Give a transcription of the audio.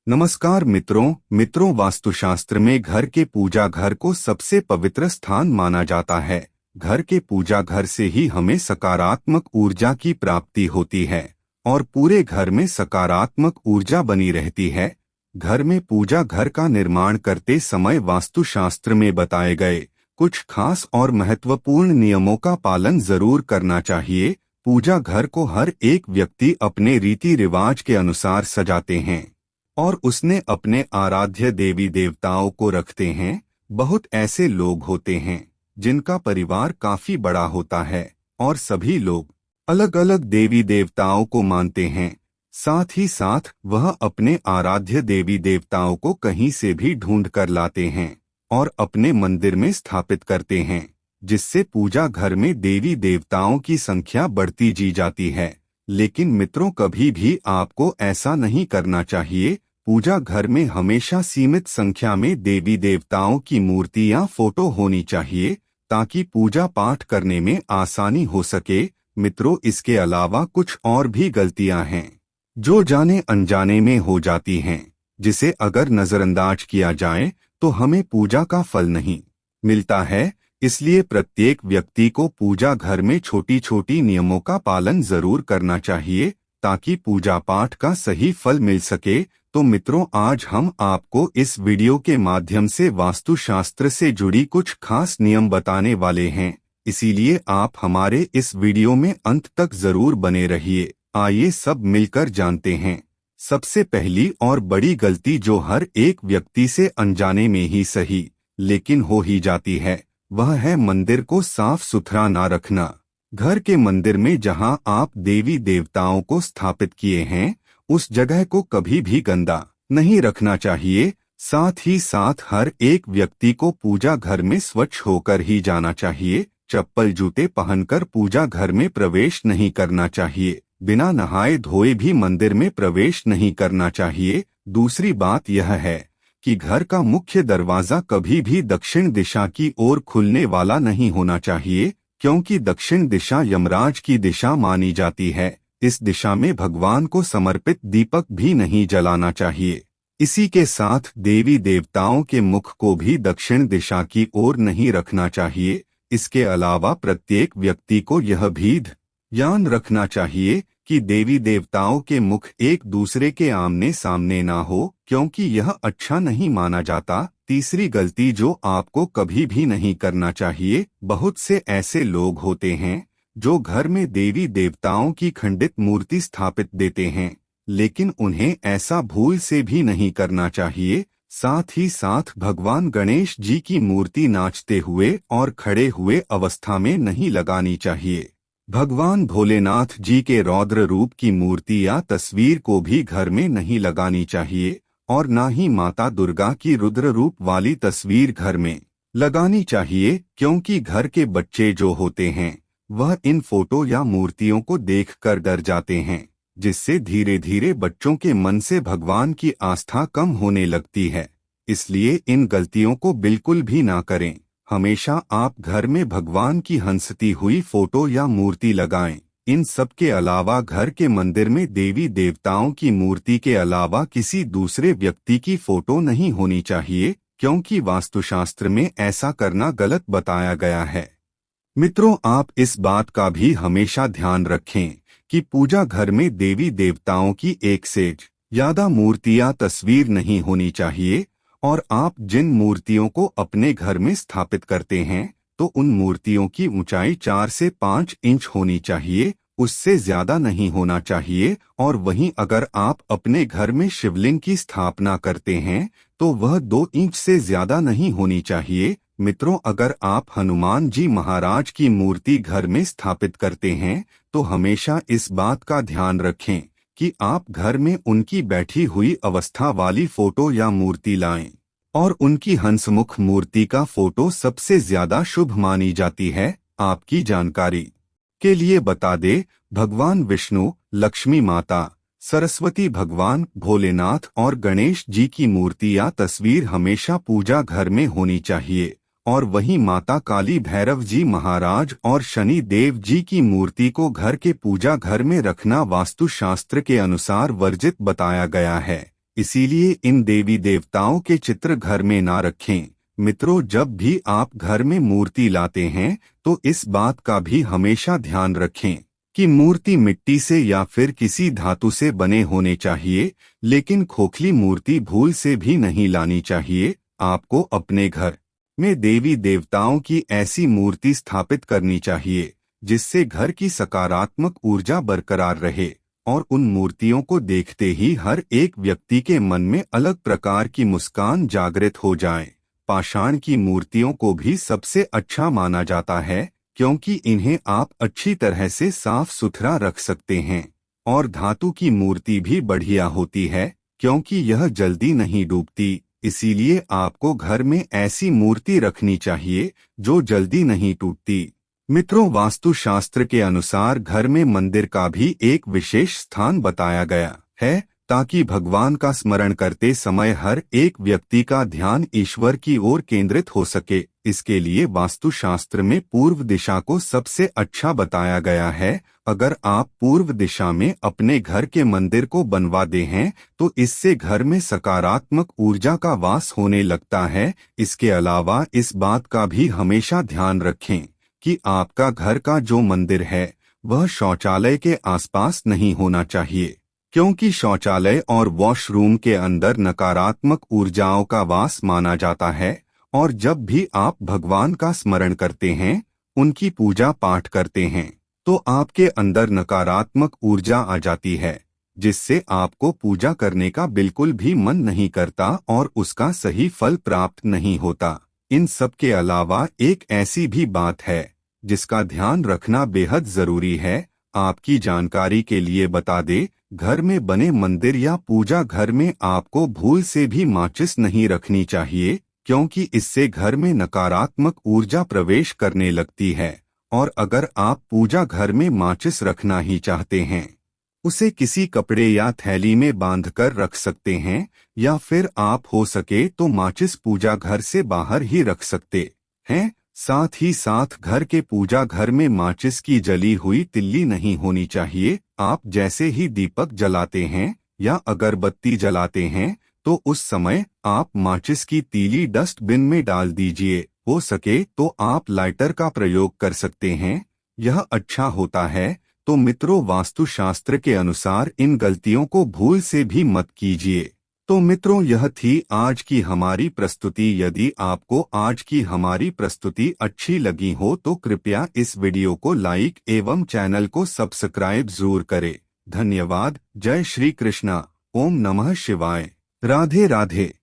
नमस्कार मित्रों वास्तुशास्त्र में घर के पूजा घर को सबसे पवित्र स्थान माना जाता है। घर के पूजा घर से ही हमें सकारात्मक ऊर्जा की प्राप्ति होती है और पूरे घर में सकारात्मक ऊर्जा बनी रहती है। घर में पूजा घर का निर्माण करते समय वास्तुशास्त्र में बताए गए कुछ खास और महत्वपूर्ण नियमों का पालन जरूर करना चाहिए। पूजा घर को हर एक व्यक्ति अपने रीति रिवाज के अनुसार सजाते हैं और उसने अपने आराध्य देवी देवताओं को रखते हैं। बहुत ऐसे लोग होते हैं जिनका परिवार काफी बड़ा होता है और सभी लोग अलग अलग देवी देवताओं को मानते हैं। साथ ही साथ वह अपने आराध्य देवी देवताओं को कहीं से भी ढूंढ कर लाते हैं और अपने मंदिर में स्थापित करते हैं, जिससे पूजा घर में देवी देवताओं की संख्या बढ़ती जी जाती है। लेकिन मित्रों, कभी भी आपको ऐसा नहीं करना चाहिए। पूजा घर में हमेशा सीमित संख्या में देवी देवताओं की मूर्ति या फोटो होनी चाहिए ताकि पूजा पाठ करने में आसानी हो सके। मित्रों, इसके अलावा कुछ और भी गलतियां हैं जो जाने अनजाने में हो जाती हैं, जिसे अगर नजरअंदाज किया जाए तो हमें पूजा का फल नहीं मिलता है। इसलिए प्रत्येक व्यक्ति को पूजा घर में छोटी छोटी नियमों का पालन जरूर करना चाहिए ताकि पूजा पाठ का सही फल मिल सके। तो मित्रों, आज हम आपको इस वीडियो के माध्यम से वास्तुशास्त्र से जुड़ी कुछ खास नियम बताने वाले हैं, इसीलिए आप हमारे इस वीडियो में अंत तक जरूर बने रहिए। आइए सब मिलकर जानते हैं। सबसे पहली और बड़ी गलती जो हर एक व्यक्ति से अनजाने में ही सही लेकिन हो ही जाती है, वह है मंदिर को साफ सुथरा ना रखना। घर के मंदिर में जहां आप देवी देवताओं को स्थापित किए हैं, उस जगह को कभी भी गंदा नहीं रखना चाहिए। साथ ही साथ हर एक व्यक्ति को पूजा घर में स्वच्छ होकर ही जाना चाहिए। चप्पल जूते पहनकर पूजा घर में प्रवेश नहीं करना चाहिए। बिना नहाए धोए भी मंदिर में प्रवेश नहीं करना चाहिए। दूसरी बात यह है कि घर का मुख्य दरवाजा कभी भी दक्षिण दिशा की ओर खुलने वाला नहीं होना चाहिए, क्योंकि दक्षिण दिशा यमराज की दिशा मानी जाती है। इस दिशा में भगवान को समर्पित दीपक भी नहीं जलाना चाहिए। इसी के साथ देवी देवताओं के मुख को भी दक्षिण दिशा की ओर नहीं रखना चाहिए। इसके अलावा प्रत्येक व्यक्ति को यह भी ध्यान रखना चाहिए कि देवी देवताओं के मुख एक दूसरे के आमने सामने ना हो, क्योंकि यह अच्छा नहीं माना जाता। तीसरी गलती जो आपको कभी भी नहीं करना चाहिए, बहुत से ऐसे लोग होते हैं जो घर में देवी देवताओं की खंडित मूर्ति स्थापित देते हैं, लेकिन उन्हें ऐसा भूल से भी नहीं करना चाहिए। साथ ही साथ भगवान गणेश जी की मूर्ति नाचते हुए और खड़े हुए अवस्था में नहीं लगानी चाहिए। भगवान भोलेनाथ जी के रौद्र रूप की मूर्ति या तस्वीर को भी घर में नहीं लगानी चाहिए और न ही माता दुर्गा की रुद्र रूप वाली तस्वीर घर में लगानी चाहिए, क्योंकि घर के बच्चे जो होते हैं वह इन फोटो या मूर्तियों को देखकर डर जाते हैं, जिससे धीरे धीरे बच्चों के मन से भगवान की आस्था कम होने लगती है। इसलिए इन गलतियों को बिल्कुल भी ना करें। हमेशा आप घर में भगवान की हंसती हुई फोटो या मूर्ति लगाएं। इन सब के अलावा घर के मंदिर में देवी देवताओं की मूर्ति के अलावा किसी दूसरे व्यक्ति की फोटो नहीं होनी चाहिए, क्योंकि वास्तुशास्त्र में ऐसा करना गलत बताया गया है। मित्रों, आप इस बात का भी हमेशा ध्यान रखें कि पूजा घर में देवी देवताओं की एक से ज्यादा मूर्ति या तस्वीर नहीं होनी चाहिए और आप जिन मूर्तियों को अपने घर में स्थापित करते हैं तो उन मूर्तियों की ऊंचाई 4 से 5 इंच होनी चाहिए, उससे ज्यादा नहीं होना चाहिए। और वहीं अगर आप अपने घर में शिवलिंग की स्थापना करते हैं तो वह 2 इंच से ज्यादा नहीं होनी चाहिए। मित्रों, अगर आप हनुमान जी महाराज की मूर्ति घर में स्थापित करते हैं तो हमेशा इस बात का ध्यान रखें कि आप घर में उनकी बैठी हुई अवस्था वाली फोटो या मूर्ति लाएं और उनकी हंसमुख मूर्ति का फोटो सबसे ज्यादा शुभ मानी जाती है। आपकी जानकारी के लिए बता दे, भगवान विष्णु, लक्ष्मी माता, सरस्वती, भगवान भोलेनाथ और गणेश जी की मूर्ति या तस्वीर हमेशा पूजा घर में होनी चाहिए और वहीं माता काली, भैरव जी महाराज और शनि देव जी की मूर्ति को घर के पूजा घर में रखना वास्तुशास्त्र के अनुसार वर्जित बताया गया है। इसीलिए इन देवी देवताओं के चित्र घर में ना रखें। मित्रों, जब भी आप घर में मूर्ति लाते हैं तो इस बात का भी हमेशा ध्यान रखें कि मूर्ति मिट्टी से या फिर किसी धातु से बने होने चाहिए, लेकिन खोखली मूर्ति भूल से भी नहीं लानी चाहिए। आपको अपने घर में देवी देवताओं की ऐसी मूर्ति स्थापित करनी चाहिए जिससे घर की सकारात्मक ऊर्जा बरकरार रहे और उन मूर्तियों को देखते ही हर एक व्यक्ति के मन में अलग प्रकार की मुस्कान जागृत हो जाए। पाषाण की मूर्तियों को भी सबसे अच्छा माना जाता है क्योंकि इन्हें आप अच्छी तरह से साफ सुथरा रख सकते हैं, और धातु की मूर्ति भी बढ़िया होती है क्योंकि यह जल्दी नहीं डूबती। इसीलिए आपको घर में ऐसी मूर्ति रखनी चाहिए जो जल्दी नहीं टूटती। मित्रों, वास्तुशास्त्र के अनुसार घर में मंदिर का भी एक विशेष स्थान बताया गया है ताकि भगवान का स्मरण करते समय हर एक व्यक्ति का ध्यान ईश्वर की ओर केंद्रित हो सके। इसके लिए वास्तुशास्त्र में पूर्व दिशा को सबसे अच्छा बताया गया है। अगर आप पूर्व दिशा में अपने घर के मंदिर को बनवा दे हैं तो इससे घर में सकारात्मक ऊर्जा का वास होने लगता है। इसके अलावा इस बात का भी हमेशा ध्यान रखें कि आपका घर का जो मंदिर है वह शौचालय के आसपास नहीं होना चाहिए, क्योंकि शौचालय और वॉशरूम के अंदर नकारात्मक ऊर्जाओं का वास माना जाता है। और जब भी आप भगवान का स्मरण करते हैं, उनकी पूजा पाठ करते हैं, तो आपके अंदर नकारात्मक ऊर्जा आ जाती है जिससे आपको पूजा करने का बिल्कुल भी मन नहीं करता और उसका सही फल प्राप्त नहीं होता। इन सब के अलावा एक ऐसी भी बात है जिसका ध्यान रखना बेहद जरूरी है। आपकी जानकारी के लिए बता दे, घर में बने मंदिर या पूजा घर में आपको भूल से भी माचिस नहीं रखनी चाहिए, क्योंकि इससे घर में नकारात्मक ऊर्जा प्रवेश करने लगती है। और अगर आप पूजा घर में माचिस रखना ही चाहते हैं, उसे किसी कपड़े या थैली में बांधकर रख सकते हैं, या फिर आप हो सके तो माचिस पूजा घर से बाहर ही रख सकते हैं। साथ ही साथ घर के पूजा घर में माचिस की जली हुई तिल्ली नहीं होनी चाहिए। आप जैसे ही दीपक जलाते हैं या अगरबत्ती जलाते हैं तो उस समय आप माचिस की तीली डस्टबिन में डाल दीजिए। हो सके तो आप लाइटर का प्रयोग कर सकते हैं, यह अच्छा होता है। तो मित्रों, वास्तुशास्त्र के अनुसार इन गलतियों को भूल से भी मत कीजिए। तो मित्रों, यह थी आज की हमारी प्रस्तुति। यदि आपको आज की हमारी प्रस्तुति अच्छी लगी हो तो कृपया इस वीडियो को लाइक एवं चैनल को सब्सक्राइब जरूर करें। धन्यवाद। जय श्री कृष्णा। ओम नमः शिवाय। राधे राधे।